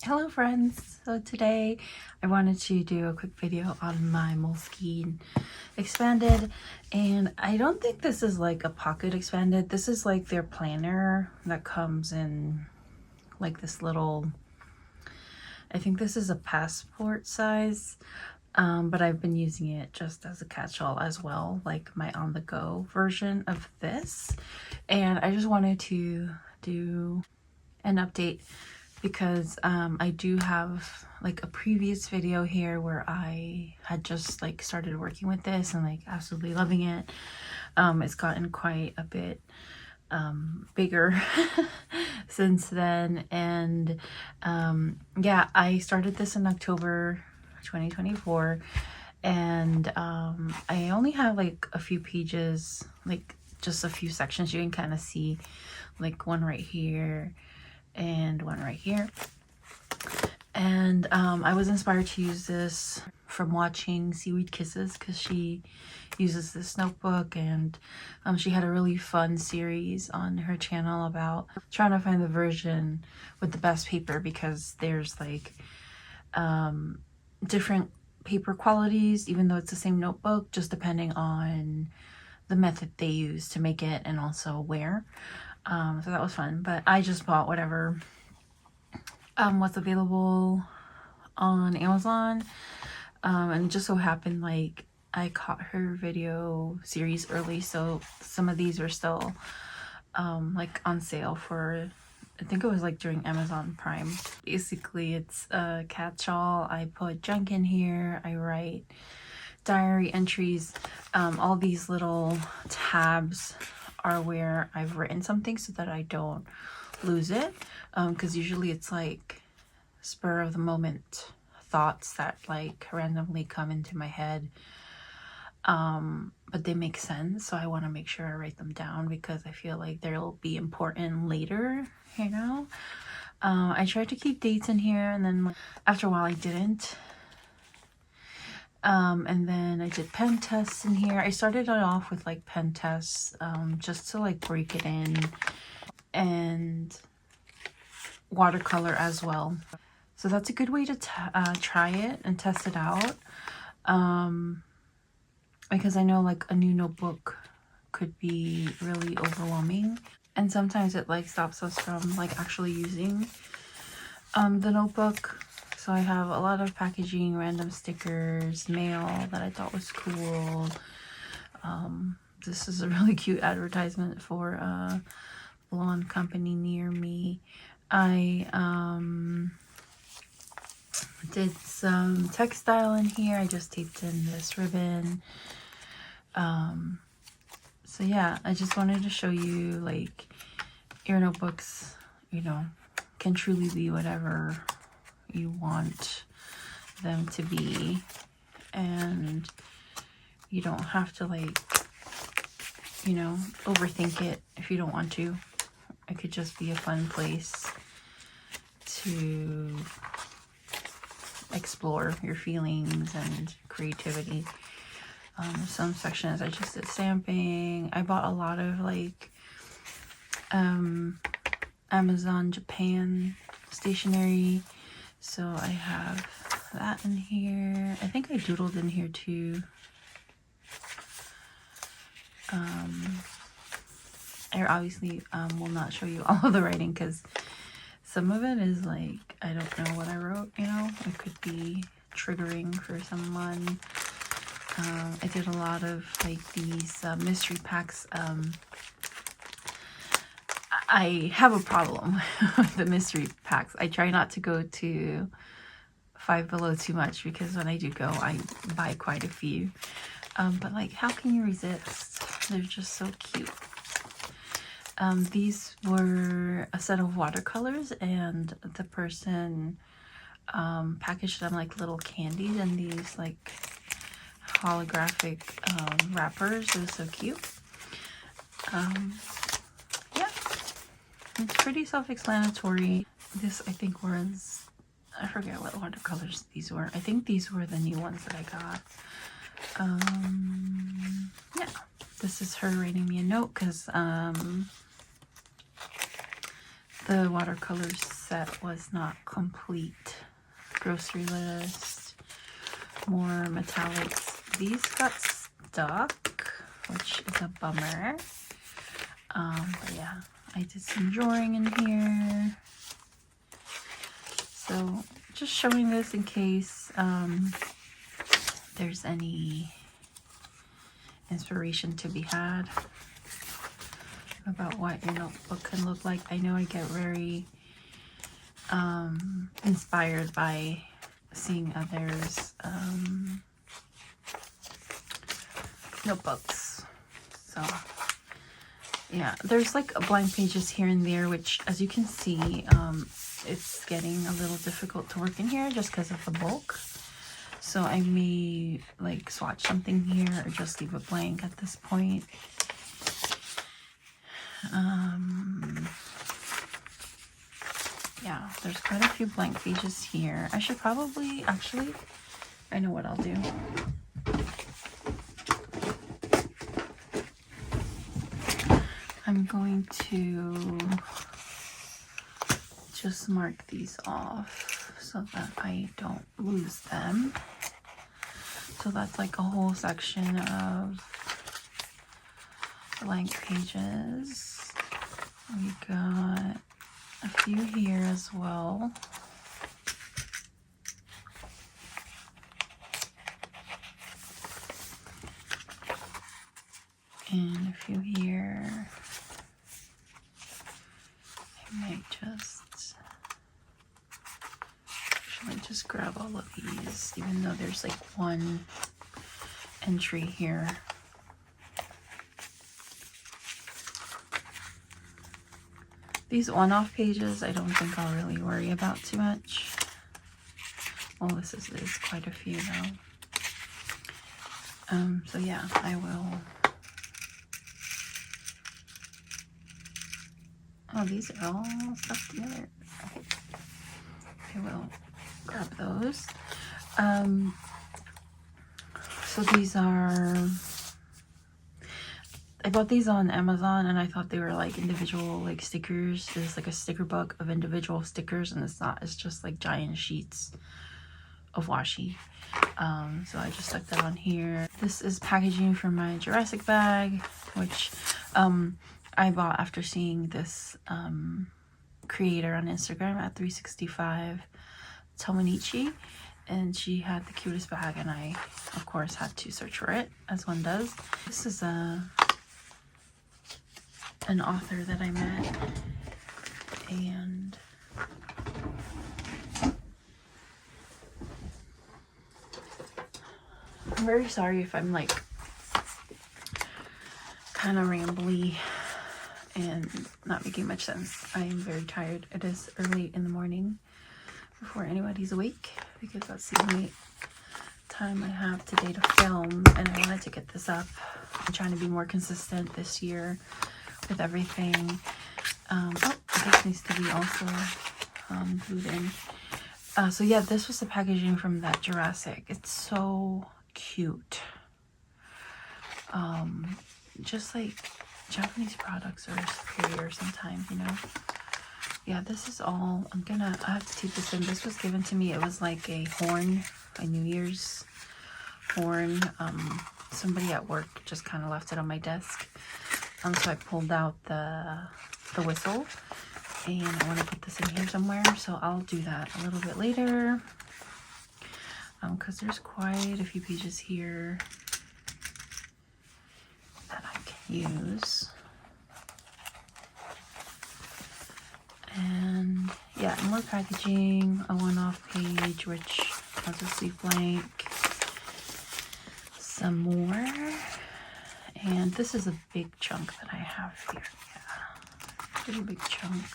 Hello friends! So today I wanted to do a quick video on my Moleskine Expanded, and I don't think this is like a pocket expanded. This is like their planner that comes in like this little, I think this is a passport size, but I've been using it just as a catch-all as well, like my on-the-go version of this. And I just wanted to do an update because I do have like a previous video here where I had just like started working with this and like absolutely loving it. It's gotten quite a bit bigger since then, and yeah, I started this in October 2024, and I only have like a few pages, like just a few sections. You can kind of see like one right here and one right here. And I was inspired to use this from watching Seaweed Kisses because she uses this notebook, and she had a really fun series on her channel about trying to find the version with the best paper, because there's like different paper qualities even though it's the same notebook, just depending on the method they use to make it and also where. So that was fun, but I just bought whatever was available on Amazon, and it just so happened like I caught her video series early, so some of these are still like on sale for, I think it was like during Amazon Prime. Basically it's a catch-all. I put junk in here, I write diary entries. All these little tabs are where I've written something so that I don't lose it, because usually it's like spur of the moment thoughts that like randomly come into my head, but they make sense, so I want to make sure I write them down because I feel like they'll be important later, you know. I tried to keep dates in here, and then after a while I didn't. And then I did pen tests in here. I started it off with like pen tests, just to like break it in, and watercolor as well. So that's a good way to try it and test it out, because I know like a new notebook could be really overwhelming, and sometimes it like stops us from like actually using the notebook. So I have a lot of packaging, random stickers, mail that I thought was cool. This is a really cute advertisement for a blonde company near me. I did some textile in here. I just taped in this ribbon. So yeah, I just wanted to show you like your notebooks, you know, can truly be whatever you want them to be, and you don't have to like, you know, overthink it if you don't want to. It could just be a fun place to explore your feelings and creativity. Some sections I just did stamping. I bought a lot of like Amazon Japan stationery, so I have that in here. I think I doodled in here too. I obviously will not show you all of the writing because some of it is like, I don't know what I wrote, you know. It could be triggering for someone. I did a lot of like these mystery packs. I have a problem with the mystery packs. I try not to go to Five Below too much, because when I do go, I buy quite a few. But like, how can you resist? They're just so cute. These were a set of watercolors, and the person packaged them like little candies in these like holographic wrappers. It was so cute. Yeah, it's pretty self-explanatory. This I think was, I forget what watercolors these were. I think these were the new ones that I got. Yeah, this is her writing me a note because the watercolors set was not complete. Grocery list, more metallics. These got stuck, which is a bummer. But yeah, I did some drawing in here. So just showing this in case there's any inspiration to be had about what your notebook can look like. I know I get very inspired by seeing others notebooks. So yeah, there's like blank pages here and there, which as you can see, it's getting a little difficult to work in here just because of the bulk. So I may like swatch something here or just leave it blank at this point. Yeah, there's quite a few blank pages here. I should probably, actually, I know what I'll do. I'm going to just mark these off so that I don't lose them. So that's like a whole section of blank pages. We got a few here as well. And a few here. I might just actually just grab all of these, even though there's like one entry here. These one-off pages, I don't think I'll really worry about too much. Well, this is quite a few though. So yeah, I will. Oh, these are all stuck together. I will grab those. So these are, I bought these on Amazon and I thought they were like individual like stickers. There's like a sticker book of individual stickers, and it's not. It's just like giant sheets of washi. So I just stuck that on here. This is packaging for my Jurassic bag, which I bought after seeing this creator on Instagram at 365 Tomanichi, and she had the cutest bag, and I of course had to search for it, as one does. This is an author that I met, and I'm very sorry if I'm like kind of rambly and not making much sense. I am very tired. It is early in the morning before anybody's awake, because that's the only time I have today to film, and I wanted to get this up. I'm trying to be more consistent this year with everything. Oh, this needs to be also glued in. So yeah, this was the packaging from that Jurassic. It's so cute. Just like Japanese products are superior sometimes, you know. Yeah, this is all. I have to take this in. This was given to me. It was like a horn, a New Year's horn. Somebody at work just kind of left it on my desk. So I pulled out the whistle, and I want to put this in here somewhere. So I'll do that a little bit later. Because there's quite a few pages here that I can use. And yeah, more packaging, a one-off page, which I'll just leave blank. Some more. And this is a big chunk that I have here. Yeah, pretty big chunk.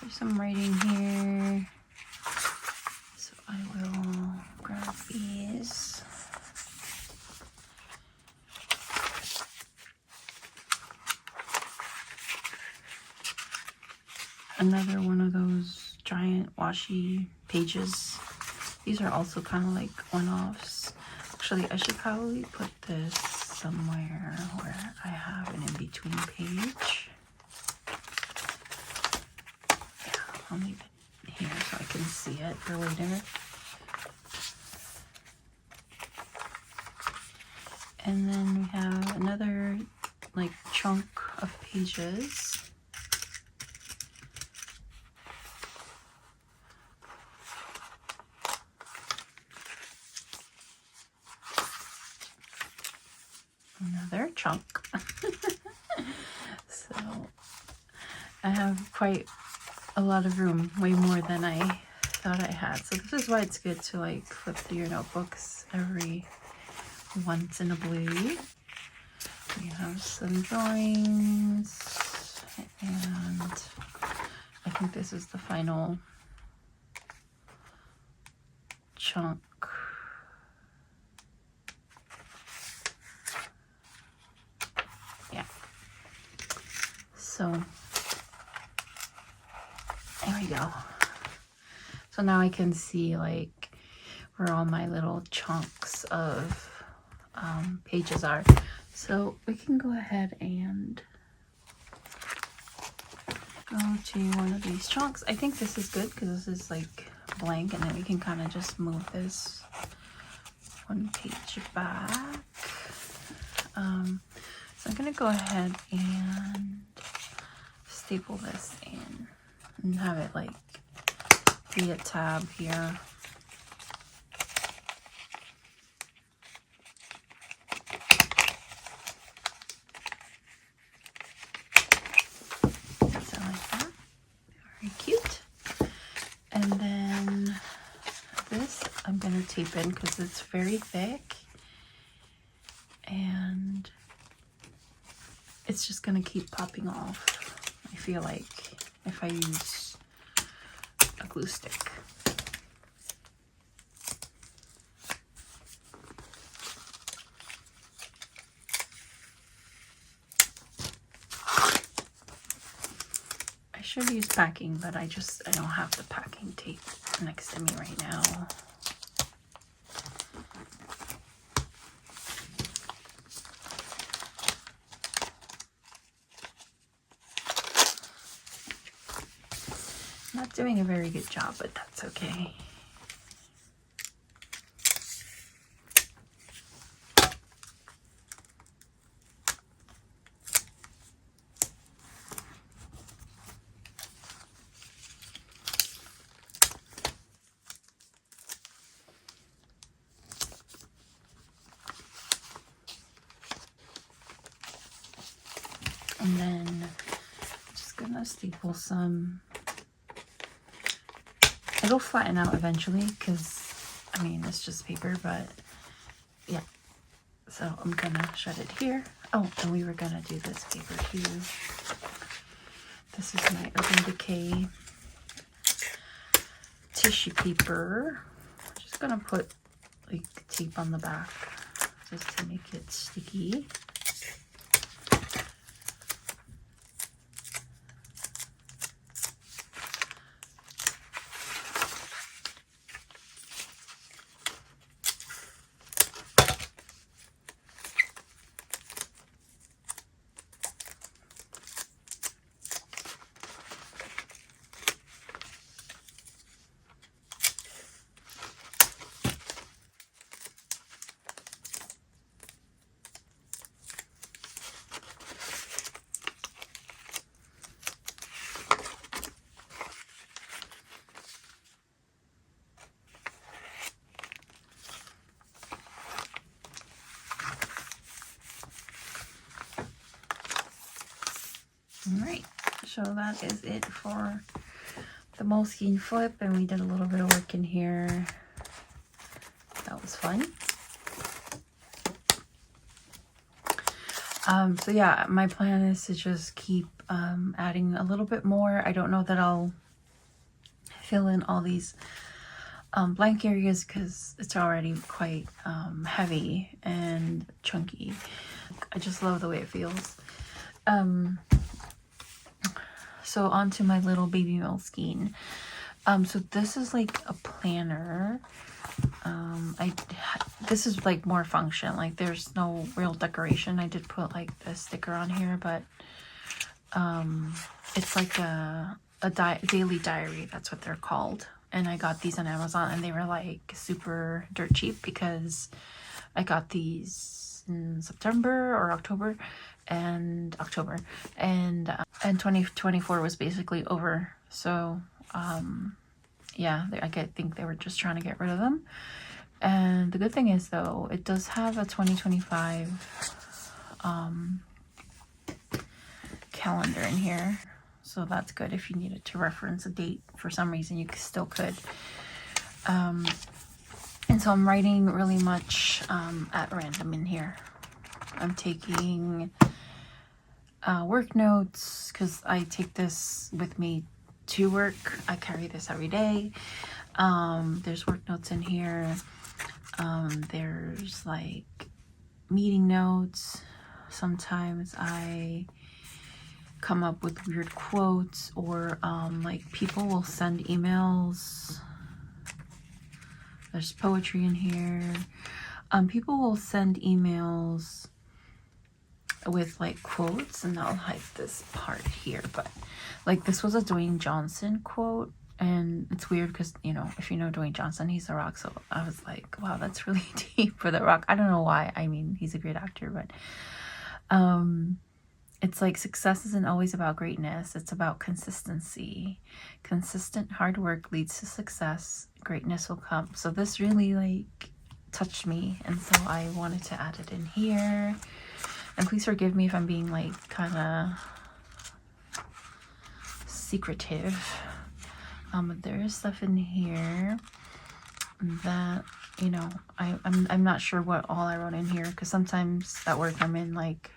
There's some writing here. So I will grab these. Another one of those giant washi pages. These are also kind of like one-offs. Actually, I should probably put this somewhere where I have an in-between page. Yeah. I'll leave it here so I can see it for later. And then we have another like chunk of pages. Another chunk. So I have quite a lot of room, way more than I thought I had. So this is why it's good to like flip through your notebooks every once in a blue. We have some drawings, and I think this is the final chunk. Yeah. So there we go. So now I can see like where all my little chunks of pages are. So we can go ahead and go to one of these chunks. I think this is good because this is like blank, and then we can kind of just move this one page back. So I'm gonna go ahead and staple this in and have it like be a tab here. So like that, very cute. And then this I'm gonna tape in because it's very thick, and it's just gonna keep popping off, I feel like, if I use a glue stick. I should use packing, but I don't have the packing tape next to me right now. Not doing a very good job, but that's okay. And then I'm just gonna staple some. It'll flatten out eventually because, I mean, it's just paper, but yeah. So I'm gonna shut it here. Oh, and we were gonna do this paper too. This is my Urban Decay tissue paper. Just gonna put like tape on the back just to make it sticky. Alright, so that is it for the Moleskine flip, and we did a little bit of work in here. That was fun. So yeah, my plan is to just keep adding a little bit more. I don't know that I'll fill in all these blank areas because it's already quite heavy and chunky. I just love the way it feels. So onto my little baby Moleskine. So this is like a planner. This is like more function, like there's no real decoration. I did put like the sticker on here, but it's like a a daily diary. That's what they're called. And I got these on Amazon, and they were like super dirt cheap because I got these in September or October, and 2024 was basically over. So yeah, I think they were just trying to get rid of them. And the good thing is, though, it does have a 2025 calendar in here, so that's good. If you needed to reference a date for some reason, you still could. And so I'm writing really much at random in here. I'm taking work notes because I take this with me to work. I carry this every day. There's work notes in here. There's like meeting notes. Sometimes I come up with weird quotes, or like people will send emails. There's poetry in here. People will send emails with like quotes, and I'll hide this part here, but like this was a Dwayne Johnson quote, and it's weird because, you know, if you know Dwayne Johnson, he's The Rock, so I was like, wow, that's really deep for The Rock. I don't know why. I mean, he's a great actor, but it's like, success isn't always about greatness. It's about consistency. Consistent hard work leads to success. Greatness will come. So this really like touched me, and so I wanted to add it in here. And please forgive me if I'm being like kind of secretive. But there is stuff in here that, you know, I'm not sure what all I wrote in here, because sometimes at work I'm in like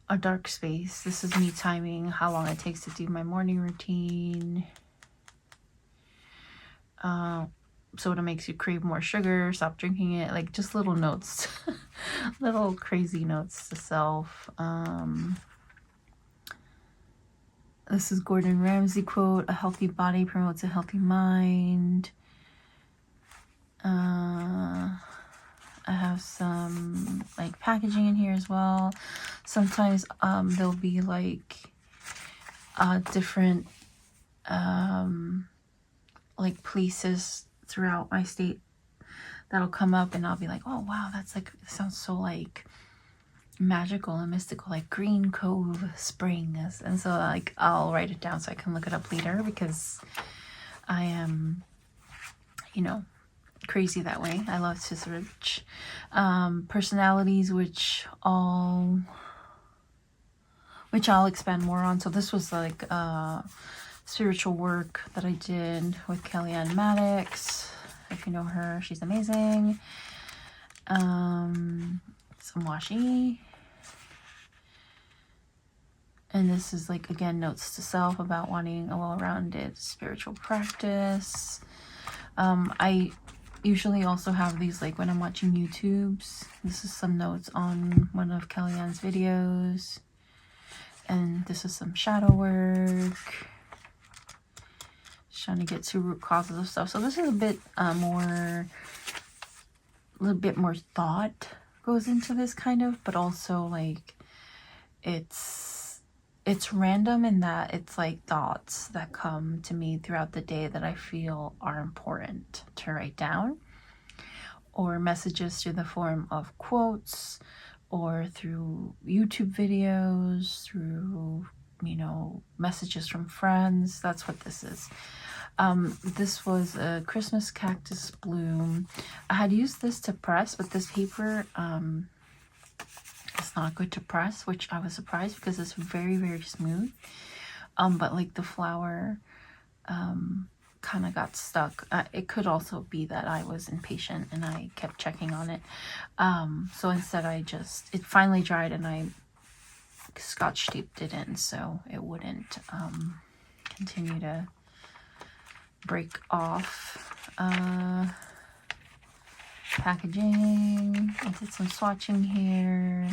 a dark space. This is me timing how long it takes to do my morning routine. Soda makes you crave more sugar, stop drinking it. Like just little notes. Little crazy notes to self. This is Gordon Ramsay quote: a healthy body promotes a healthy mind. I have some like packaging in here as well. Sometimes there'll be like different like places throughout my state that'll come up, and I'll be like, oh wow, that's like, it sounds so like magical and mystical, like Green Cove Springs. And so like I'll write it down so I can look it up later, because I am, you know, crazy that way. I love to search. Personalities, which I'll expand more on. So this was like spiritual work that I did with Kellyanne Maddox. If you know her, she's amazing. Some washi. And this is like, again, notes to self about wanting a well-rounded spiritual practice. I usually also have these like when I'm watching YouTubes. This is some notes on one of Kellyanne's videos. And this is some shadow work. Just trying to get to root causes of stuff. So this is a bit a little bit more thought goes into this kind of, but also like it's random in that it's like thoughts that come to me throughout the day that I feel are important to write down, or messages through the form of quotes, or through YouTube videos, through, you know, messages from friends. That's what this is. This was a Christmas cactus bloom. I had used this to press, but this paper it's not good to press, which I was surprised because it's very, very smooth. But like the flower kind of got stuck. It could also be that I was impatient and I kept checking on it. So instead it finally dried, and I scotch taped it in so it wouldn't continue to break off. Packaging. I did some swatching here.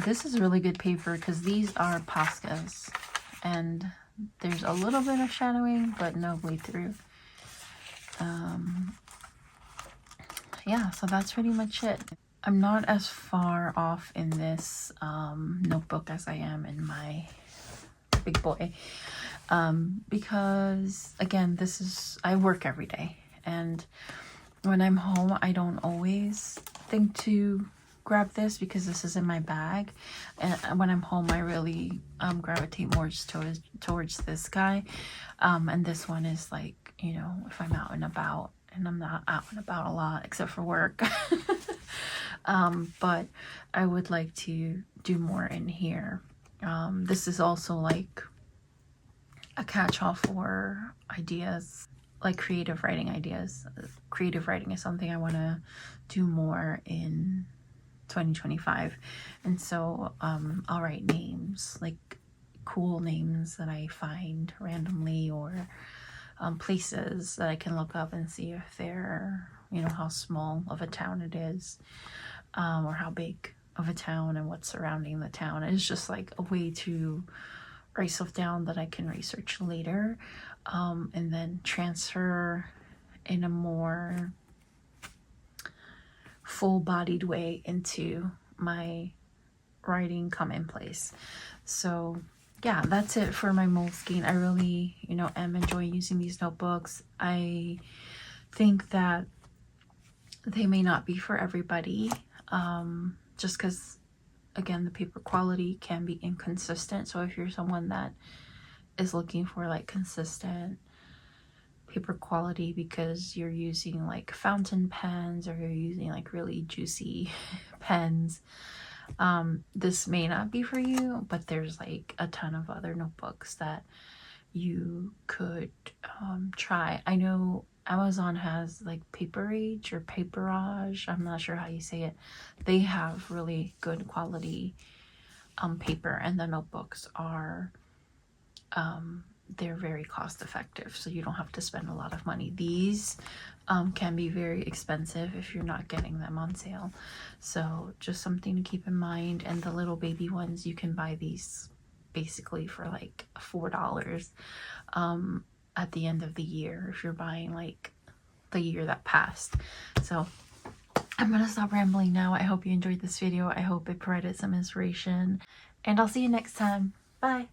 This is really good paper because these are Poscas, and there's a little bit of shadowing but no bleed through. Yeah, so that's pretty much it. I'm not as far off in this notebook as I am in my big boy. Because again, I work every day, and when I'm home, I don't always think to grab this because this is in my bag. And when I'm home, I really gravitate more towards this guy. And this one is like, you know, if I'm out and about, and I'm not out and about a lot except for work. But I would like to do more in here. This is also like a catch-all for ideas, like creative writing ideas. Creative writing is something I want to do more in 2025, and so I'll write names, like cool names that I find randomly, or places that I can look up and see if they're, you know, how small of a town it is, or how big of a town and what's surrounding the town. It's just like a way to write stuff down that I can research later, and then transfer in a more full-bodied way into my writing commonplace. So yeah, that's it for my Moleskine. I really, you know, am enjoying using these notebooks. I think that they may not be for everybody, just because, again, the paper quality can be inconsistent. So if you're someone that is looking for like consistent paper quality because you're using like fountain pens, or you're using like really juicy pens, this may not be for you. But there's like a ton of other notebooks that you could try. I know Amazon has like Paperage or Paperage, I'm not sure how you say it. They have really good quality paper, and the notebooks are they're very cost effective, so you don't have to spend a lot of money. These can be very expensive if you're not getting them on sale, so just something to keep in mind. And the little baby ones, you can buy these basically for like $4 at the end of the year if you're buying like the year that passed. So I'm gonna stop rambling now. I hope you enjoyed this video. I hope it provided some inspiration, and I'll see you next time. Bye.